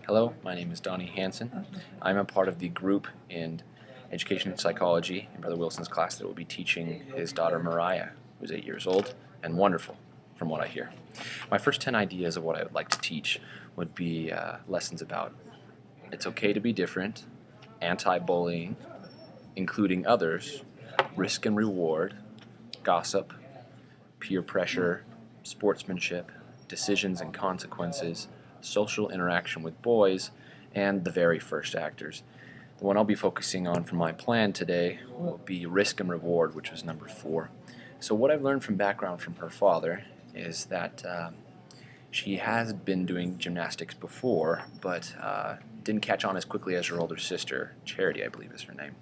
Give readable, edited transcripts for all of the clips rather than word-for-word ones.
Hello, my name is Donnie Hansen. I'm a part of the group in Education and Psychology in Brother Wilson's class that will be teaching his daughter Mariah, who's 8 years old and wonderful from what I hear. My first 10 ideas of what I would like to teach would be lessons about it's okay to be different, anti-bullying, including others, risk and reward, gossip, peer pressure, sportsmanship, decisions and consequences, social interaction with boys, and the very first actors. The one I'll be focusing on for my plan today will be risk and reward, which was number 4. So what I've learned from background from her father is that she has been doing gymnastics before, but didn't catch on as quickly as her older sister, Charity, I believe is her name.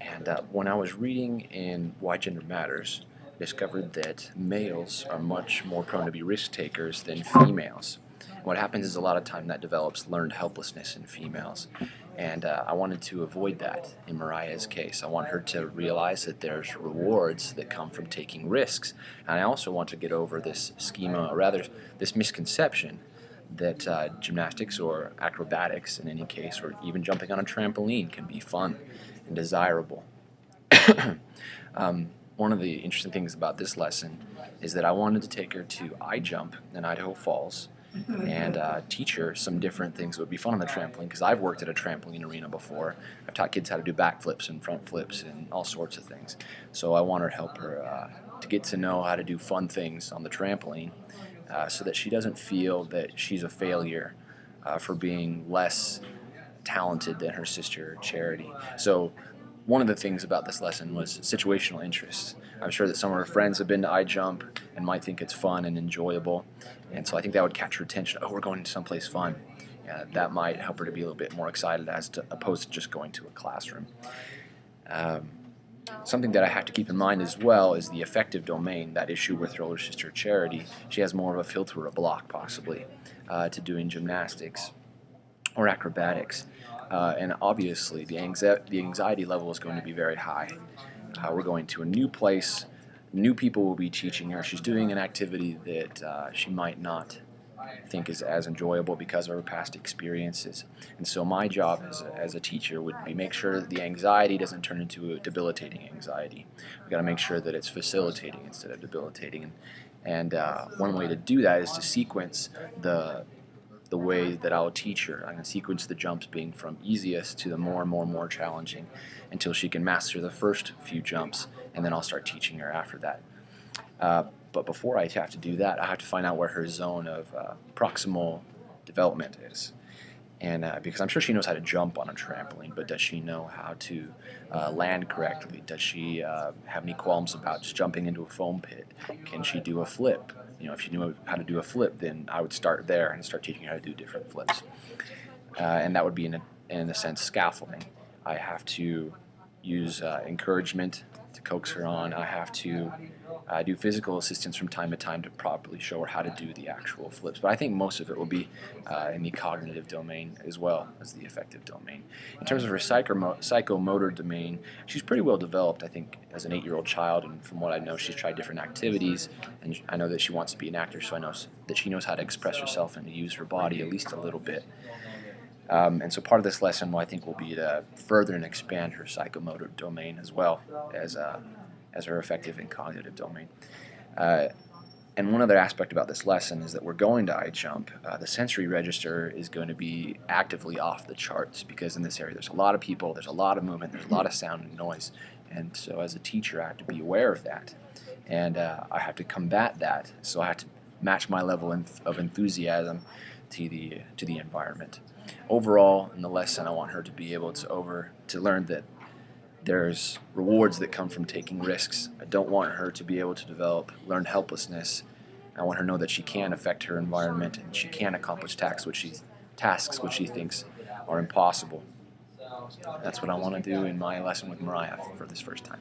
And when I was reading in Why Gender Matters, I discovered that males are much more prone to be risk takers than females. What happens is a lot of time that develops learned helplessness in females. And I wanted to avoid that in Mariah's case. I want her to realize that there's rewards that come from taking risks. And I also want to get over this schema, or rather this misconception that gymnastics or acrobatics in any case, or even jumping on a trampoline can be fun and desirable. One of the interesting things about this lesson is that I wanted to take her to ijump in Idaho Falls and teach her some different things that would be fun on the trampoline, because I've worked at a trampoline arena before. I've taught kids how to do backflips and front flips and all sorts of things. So I want to help her to get to know how to do fun things on the trampoline so that she doesn't feel that she's a failure for being less talented than her sister Charity. So one of the things about this lesson was situational interest. I'm sure that some of her friends have been to ijump and might think it's fun and enjoyable, and so I think that would catch her attention. Oh, we're going to someplace fun. That might help her to be a little bit more excited as opposed to just going to a classroom. Something that I have to keep in mind as well is the affective domain, that issue with her older sister Charity. She has more of a filter or a block possibly to doing gymnastics or acrobatics. And obviously the anxiety level is going to be very high. We're going to a new place, new people will be teaching her. She's doing an activity that she might not think is as enjoyable because of her past experiences. And so my job as a teacher would be make sure that the anxiety doesn't turn into a debilitating anxiety. We've got to make sure that it's facilitating instead of debilitating. And one way to do that is to sequence the way that I'll teach her. I'm going to sequence the jumps being from easiest to the more and more challenging until she can master the first few jumps, and then I'll start teaching her after that. But before I have to do that, I have to find out where her zone of proximal development is. And because I'm sure she knows how to jump on a trampoline, but does she know how to land correctly? Does she have any qualms about just jumping into a foam pit? Can she do a flip? You know, if she knew how to do a flip, then I would start there and start teaching her how to do different flips. And that would be, in a sense, scaffolding. I have to use encouragement to coax her on. I have to do physical assistance from time to time to properly show her how to do the actual flips. But I think most of it will be in the cognitive domain as well as the affective domain. In terms of her psychomotor domain, she's pretty well developed, I think, as an 8-year-old child. And from what I know, she's tried different activities. And I know that she wants to be an actor, so I know that she knows how to express herself and to use her body at least a little bit. And so part of this lesson, I think, will be to further and expand her psychomotor domain as well as her affective and cognitive domain. And one other aspect about this lesson is that we're going to ijump. The sensory register is going to be actively off the charts because in this area there's a lot of people, there's a lot of movement, there's a lot of sound and noise. And so as a teacher I have to be aware of that. And I have to combat that. So I have to match my level of enthusiasm to the environment. Overall, in the lesson, I want her to be able to learn that there's rewards that come from taking risks. I don't want her to be able to develop learned helplessness. I want her to know that she can affect her environment and she can accomplish tasks which she thinks are impossible. That's what I want to do in my lesson with Mariah for this first time.